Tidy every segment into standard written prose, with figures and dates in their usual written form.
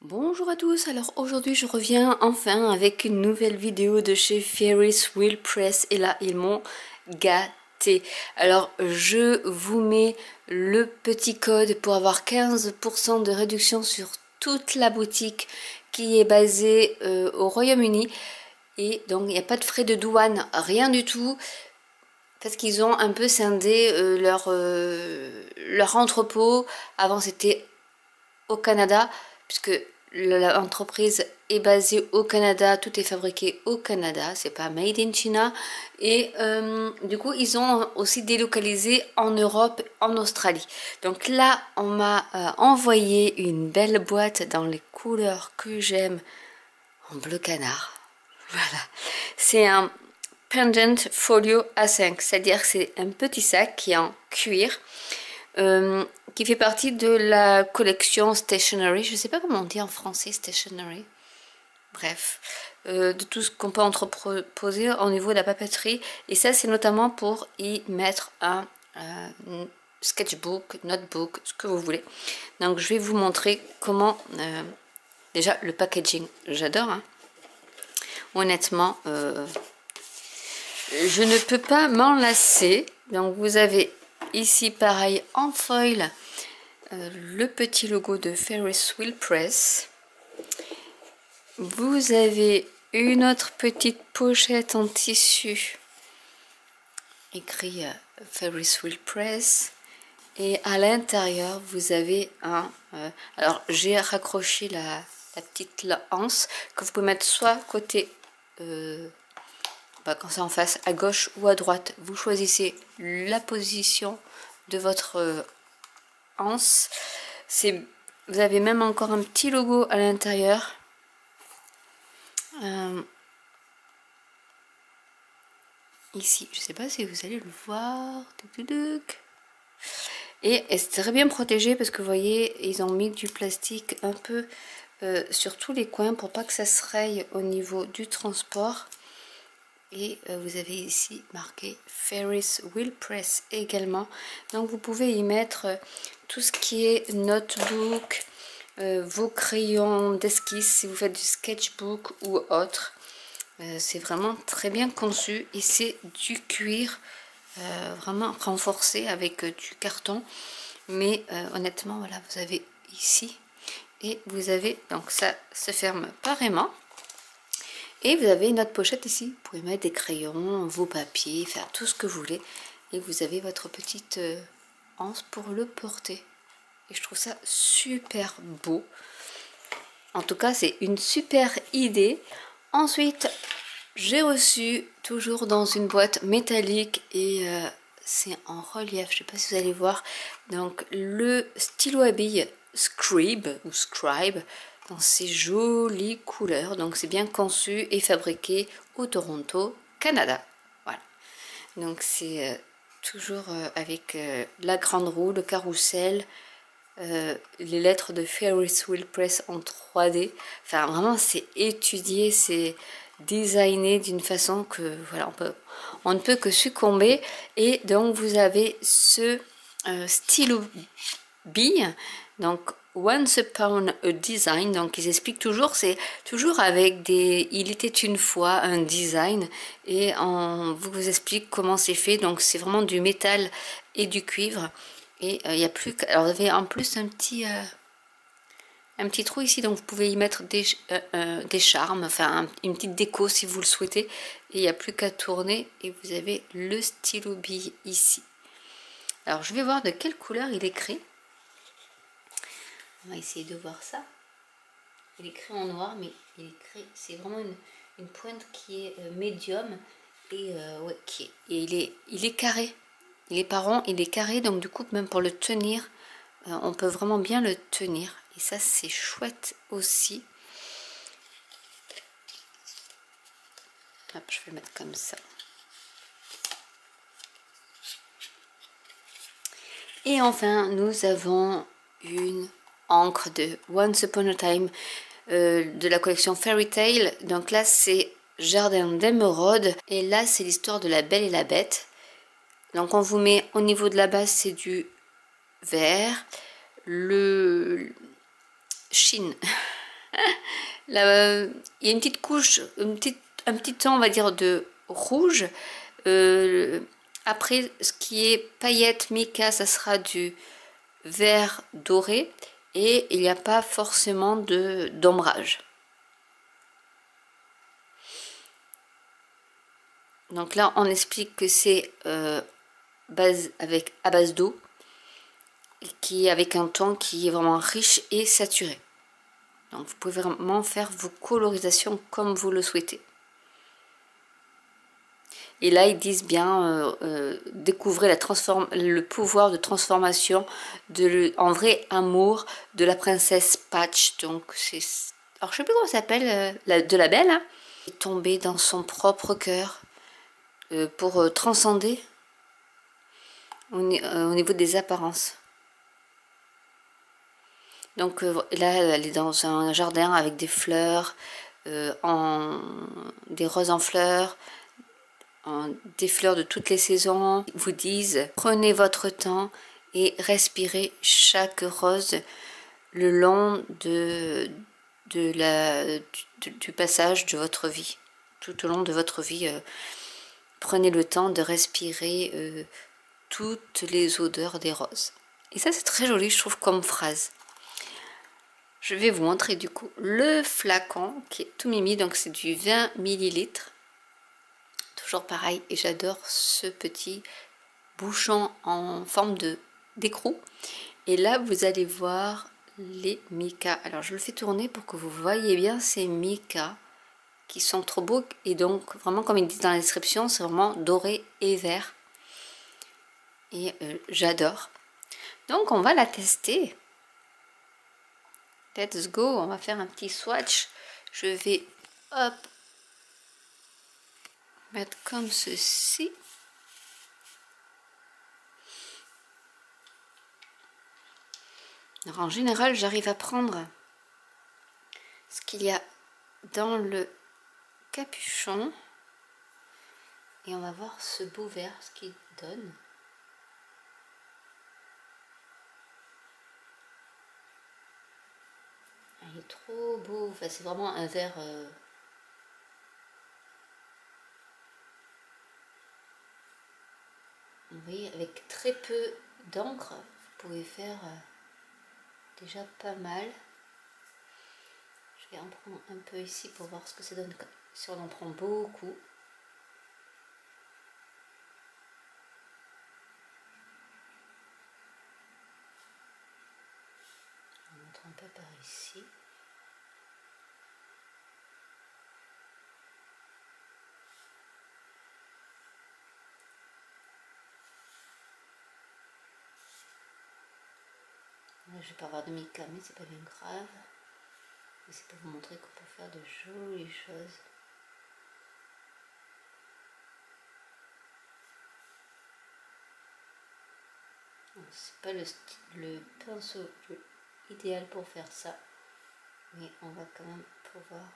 Bonjour à tous, alors aujourd'hui je reviens enfin avec une nouvelle vidéo de chez Ferris Wheel Press et là ils m'ont gâté. Alors je vous mets le petit code pour avoir 15% de réduction sur toute la boutique qui est basée au Royaume-Uni et donc il n'y a pas de frais de douane, rien du tout. Parce qu'ils ont un peu scindé leur entrepôt. Avant c'était au Canada, puisque l'entreprise est basée au Canada, tout est fabriqué au Canada, c'est pas made in China. Et du coup, ils ont aussi délocalisé en Europe, en Australie. Donc là, on m'a envoyé une belle boîte dans les couleurs que j'aime, en bleu canard. Voilà, c'est un pendant folio A5, c'est-à-dire que c'est un petit sac qui est en cuir. Qui fait partie de la collection Stationery. Je ne sais pas comment on dit en français Stationery. Bref, de tout ce qu'on peut entreposer au niveau de la papeterie. Et ça, c'est notamment pour y mettre un sketchbook, notebook, ce que vous voulez. Donc, je vais vous montrer comment... déjà, le packaging, j'adore. Hein. Honnêtement, je ne peux pas m'en lasser. Donc, vous avez ici, pareil, en foil, le petit logo de Ferris Wheel Press. Vous avez une autre petite pochette en tissu écrit Ferris Wheel Press et à l'intérieur vous avez un alors j'ai raccroché la petite anse que vous pouvez mettre soit côté quand c'est en face à gauche ou à droite, vous choisissez la position de votre anse. Vous avez même encore un petit logo à l'intérieur. Ici, je ne sais pas si vous allez le voir. Et c'est très bien protégé parce que vous voyez, ils ont mis du plastique un peu sur tous les coins pour pas que ça se raye au niveau du transport. Et vous avez ici marqué Ferris Wheel Press également. Donc vous pouvez y mettre tout ce qui est notebook, vos crayons d'esquisse si vous faites du sketchbook ou autre. C'est vraiment très bien conçu et c'est du cuir vraiment renforcé avec du carton. Mais honnêtement, voilà, vous avez ici et vous avez, donc ça se ferme par aimant. Et vous avez une autre pochette ici, vous pouvez mettre des crayons, vos papiers, faire tout ce que vous voulez. Et vous avez votre petite anse pour le porter. Et je trouve ça super beau. En tout cas, c'est une super idée. Ensuite, j'ai reçu, toujours dans une boîte métallique, et c'est en relief, je ne sais pas si vous allez voir, donc le stylo à billes Scribe, ou Scribe, dans ces jolies couleurs. Donc c'est bien conçu et fabriqué au Toronto, Canada. Voilà. Donc c'est toujours avec la grande roue, le carrousel, les lettres de Ferris Wheel Press en 3D. Enfin vraiment c'est étudié, c'est designé d'une façon que voilà, on ne peut que succomber. Et donc vous avez ce stylo bille, donc Once Upon a Design, donc ils expliquent toujours, c'est toujours avec des il était une fois un design, et on vous explique comment c'est fait. Donc c'est vraiment du métal et du cuivre, et il y a plus alors vous avez en plus un petit trou ici, donc vous pouvez y mettre des charmes, enfin une petite déco si vous le souhaitez, et il n'y a plus qu'à tourner et vous avez le stylo bille ici. Alors je vais voir de quelle couleur il est écrit. On va essayer de voir ça. Il est écrit en noir, mais il est écrit, c'est vraiment une pointe qui est médium, et ouais, et il est carré. Il est pas rond, il est carré, donc du coup même pour le tenir, on peut vraiment bien le tenir. Et ça c'est chouette aussi. Hop, je vais le mettre comme ça. Et enfin, nous avons une encre de Once Upon a Time de la collection Fairy Tail. Donc là, c'est Jardin d'émeraude. Et là, c'est l'histoire de la Belle et la Bête. Donc on vous met au niveau de la base, c'est du vert. Le chine, Là, il y a une petite couche, un petit ton, on va dire, de rouge. Après, ce qui est paillettes mica, ça sera du vert doré. Et il n'y a pas forcément d'ombrage. Donc là, on explique que c'est à base d'eau, qui est avec un ton qui est vraiment riche et saturé. Donc vous pouvez vraiment faire vos colorisations comme vous le souhaitez. Et là, ils disent bien, découvrez le pouvoir de transformation en vrai amour de la princesse Patch. Donc c'est... Alors je sais plus comment ça s'appelle, de la belle, hein, tomber dans son propre cœur pour transcender au niveau des apparences. Donc là, elle est dans un jardin avec des fleurs, des roses en fleurs, des fleurs de toutes les saisons. Ils vous disent, prenez votre temps et respirez chaque rose le long du passage de votre vie. Tout au long de votre vie, prenez le temps de respirer toutes les odeurs des roses. Et ça, c'est très joli, je trouve, comme phrase. Je vais vous montrer du coup le flacon qui est tout mimi, donc c'est du 20 ml. Toujours pareil, et j'adore ce petit bouchon en forme d'écrou. Et là, vous allez voir les mica. Alors, je le fais tourner pour que vous voyez bien ces mica qui sont trop beaux. Et donc, vraiment, comme ils disent dans la description, c'est vraiment doré et vert. Et j'adore. Donc, on va la tester. Let's go, on va faire un petit swatch. Je vais, hop, mettre comme ceci. Alors, en général, j'arrive à prendre ce qu'il y a dans le capuchon. Et on va voir ce beau vert, ce qu'il donne. Il est trop beau. Enfin, c'est vraiment un vert... Vous voyez, avec très peu d'encre, vous pouvez faire déjà pas mal. Je vais en prendre un peu ici pour voir ce que ça donne si on en prend beaucoup. On montre un peu par ici. Là, je vais pas avoir de mica, mais c'est pas bien grave. C'est pour vous montrer qu'on peut faire de jolies choses. C'est pas le pinceau idéal pour faire ça, mais on va quand même pouvoir.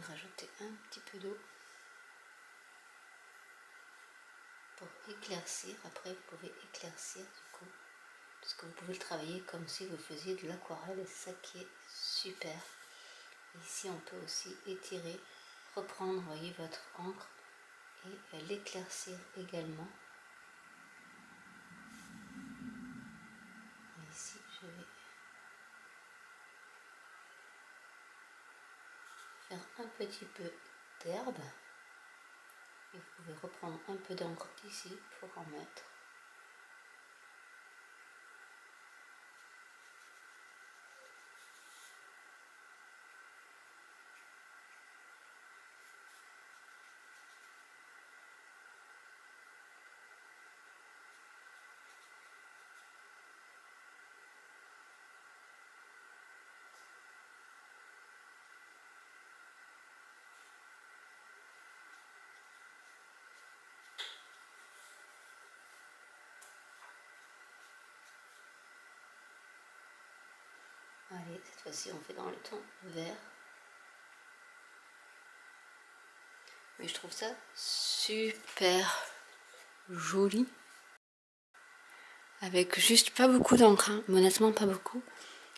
Rajouter un petit peu d'eau pour éclaircir. Après, vous pouvez éclaircir du coup, parce que vous pouvez le travailler comme si vous faisiez de l'aquarelle, et c'est ça qui est super. Ici, on peut aussi étirer, reprendre, voyez, votre encre et l'éclaircir également. Et ici, je vais faire un petit peu d'herbe. Et vous pouvez reprendre un peu d'encre d'ici pour en mettre. Allez, cette fois-ci on fait dans le ton vert. Mais je trouve ça super joli. Avec juste pas beaucoup d'encre, hein. Honnêtement pas beaucoup.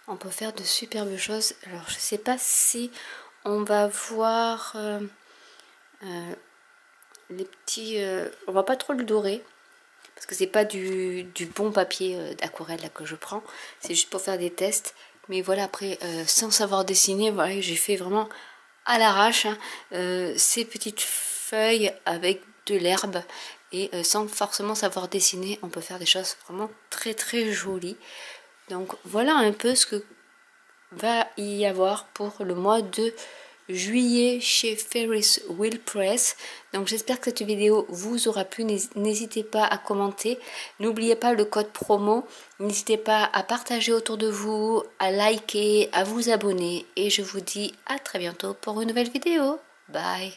On peut faire de superbes choses. Alors je sais pas si on va voir les petits... on va pas trop le dorer. Parce que c'est pas du bon papier d'aquarelle là que je prends. C'est juste pour faire des tests. Mais voilà, après, sans savoir dessiner, voilà, j'ai fait vraiment à l'arrache hein, ces petites feuilles avec de l'herbe. Et sans forcément savoir dessiner, on peut faire des choses vraiment très très jolies. Donc voilà un peu ce que va y avoir pour le mois de juillet chez Ferris Wheel Press. Donc j'espère que cette vidéo vous aura plu. N'hésitez pas à commenter. N'oubliez pas le code promo. N'hésitez pas à partager autour de vous, à liker, à vous abonner. Et je vous dis à très bientôt pour une nouvelle vidéo. Bye!